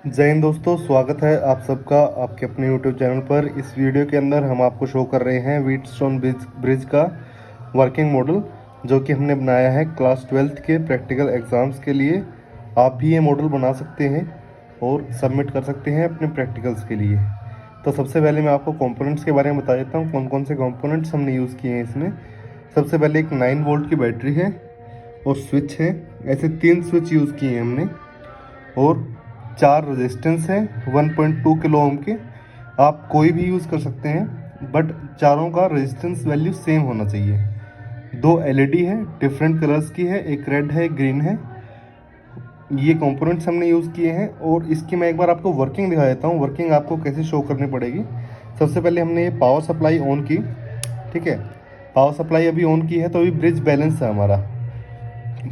जय हिंद दोस्तों, स्वागत है आप सबका आपके अपने YouTube चैनल पर। इस वीडियो के अंदर हम आपको शो कर रहे हैं व्हीटस्टोन ब्रिज का वर्किंग मॉडल, जो कि हमने बनाया है क्लास 12th के प्रैक्टिकल एग्ज़ाम्स के लिए। आप भी ये मॉडल बना सकते हैं और सबमिट कर सकते हैं अपने प्रैक्टिकल्स के लिए। तो सबसे पहले मैं आपको कंपोनेंट्स के बारे में बता देता हूँ, कौन कौन से कंपोनेंट्स हमने यूज़ किए हैं इसमें। सबसे पहले एक 9 वोल्ट की बैटरी है और स्विच है। ऐसे 3 स्विच यूज़ किए हैं हमने और 4 रेजिस्टेंस है 1.2 किलो ओम के। आप कोई भी यूज़ कर सकते हैं, बट चारों का रेजिस्टेंस वैल्यू सेम होना चाहिए। 2 एलईडी है, डिफरेंट कलर्स की है, एक रेड है, एक ग्रीन है। ये कंपोनेंट्स हमने यूज़ किए हैं और इसकी मैं एक बार आपको वर्किंग दिखा देता हूँ, वर्किंग आपको कैसे शो करनी पड़ेगी। सबसे पहले हमने ये पावर सप्लाई ऑन की, ठीक है। पावर सप्लाई अभी ऑन की है तो अभी ब्रिज बैलेंस है हमारा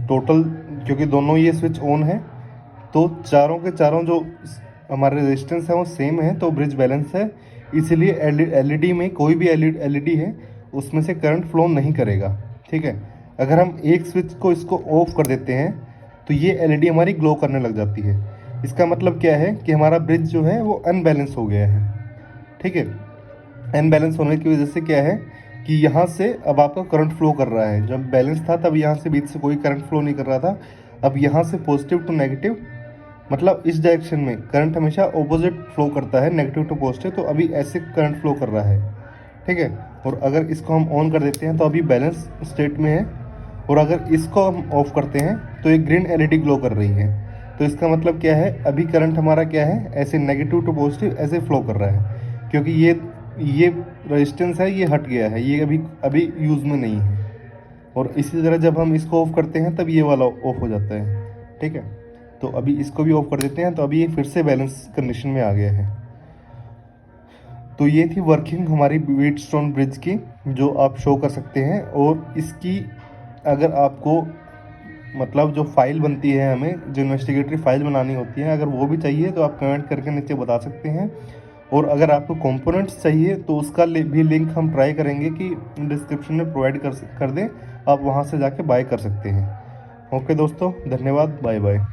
टोटल, क्योंकि दोनों ये स्विच ऑन है तो चारों के चारों जो हमारे रेजिस्टेंस है वो सेम है, तो ब्रिज बैलेंस है। इसीलिए एलईडी में कोई भी एलईडी है उसमें से करंट फ्लो नहीं करेगा, ठीक है। अगर हम एक स्विच को इसको ऑफ कर देते हैं तो ये एलईडी हमारी ग्लो करने लग जाती है। इसका मतलब क्या है कि हमारा ब्रिज जो है वो अनबैलेंस हो गया है, ठीक है। अनबैलेंस होने की वजह से क्या है कि यहाँ से अब आपका करंट फ्लो कर रहा है। जब बैलेंस था तब यहाँ से बीच से कोई करंट फ्लो नहीं कर रहा था। अब यहाँ से पॉजिटिव टू नेगेटिव, मतलब इस डायरेक्शन में करंट हमेशा ऑपोजिट फ्लो करता है, नेगेटिव टू पॉजिटिव। तो अभी ऐसे करंट फ्लो कर रहा है, ठीक है। और अगर इसको हम ऑन कर देते हैं तो अभी बैलेंस स्टेट में है, और अगर इसको हम ऑफ करते हैं तो एक ग्रीन एलईडी ग्लो कर रही है। तो इसका मतलब क्या है, अभी करंट हमारा क्या है, ऐसे नेगेटिव टू पॉजिटिव ऐसे फ्लो कर रहा है, क्योंकि ये रेजिस्टेंस है, ये हट गया है, ये अभी यूज़ में नहीं है। और इसी तरह जब हम इसको ऑफ करते हैं तब ये वाला ऑफ हो जाता है, ठीक है। तो अभी इसको भी ऑफ कर देते हैं तो अभी ये फिर से बैलेंस कंडीशन में आ गया है। तो ये थी वर्किंग हमारी व्हीटस्टोन ब्रिज की, जो आप शो कर सकते हैं। और इसकी अगर आपको मतलब जो फाइल बनती है, हमें जो इन्वेस्टिगेटरी फाइल बनानी होती है, अगर वो भी चाहिए तो आप कमेंट करके नीचे बता सकते हैं। और अगर आपको कंपोनेंट्स चाहिए तो उसका भी लिंक हम ट्राई करेंगे कि डिस्क्रिप्शन में प्रोवाइड कर दें, आप वहाँ से जाके बाय कर सकते हैं। ओके दोस्तों, धन्यवाद, बाय बाय।